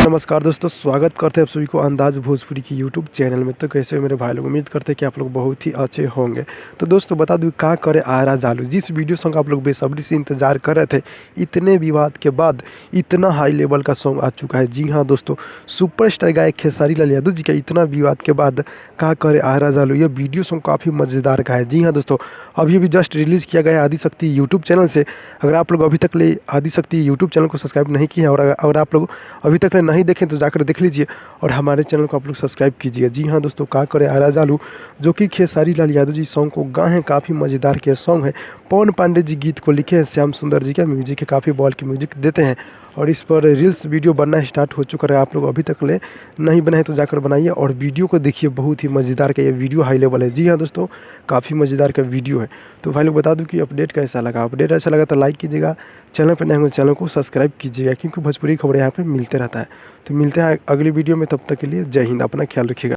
नमस्कार दोस्तों, स्वागत करते हैं आप सभी को अंदाज भोजपुरी की यूट्यूब चैनल में। तो कैसे हो मेरे भाई लोग, उम्मीद करते हैं कि आप लोग बहुत ही अच्छे होंगे। तो दोस्तों बता दूँ का करे आयरा जालू, जिस वीडियो सॉन्ग आप लोग बेसब्री से इंतजार कर रहे थे, इतने विवाद के बाद इतना हाई लेवल का सॉन्ग आ चुका है। जी हाँ दोस्तों, सुपरस्टार गायक खेसारी लाल यादव जी का इतना विवाद के बाद का करे आयरा जालू, यह वीडियो सॉन्ग काफ़ी मज़ेदार का है। जी हाँ दोस्तों, अभी अभी जस्ट रिलीज़ किया गया है आदिशक्ति यूट्यूब चैनल से। अगर आप लोग अभी तक ले आदिशक्ति यूट्यूब चैनल को सब्सक्राइब नहीं किए हैं और अगर आप लोग अभी तक नहीं देखें तो जाकर देख लीजिए और हमारे चैनल को आप लोग सब्सक्राइब कीजिए। जी हाँ दोस्तों, का करे आयरा जालू जो कि खेसारी लाल यादव जी सॉन्ग को गाए हैं, काफ़ी मज़ेदार के सॉन्ग है। पवन पांडे जी गीत को लिखे हैं, श्याम सुंदर जी का म्यूजिक है, काफ़ी बॉल की म्यूजिक देते हैं और इस पर रील्स वीडियो बनना स्टार्ट हो चुका है। आप लोग अभी तक ले नहीं बनाए तो जाकर बनाइए और वीडियो को देखिए, बहुत ही मज़ेदार का ये वीडियो हाई लेवल है। जी हाँ दोस्तों, काफ़ी मज़ेदार का वीडियो है। तो भाई लोग बता दूं कि अपडेट कैसा लगा, अपडेट अच्छा लगा तो लाइक कीजिएगा, चैनल पर नए होंगे चैनल को सब्सक्राइब कीजिएगा, क्योंकि भोजपुरी खबरें यहाँ पे मिलते रहता है। तो मिलते हैं अगली वीडियो में, तब तक के लिए जय हिंद, अपना ख्याल रखिएगा।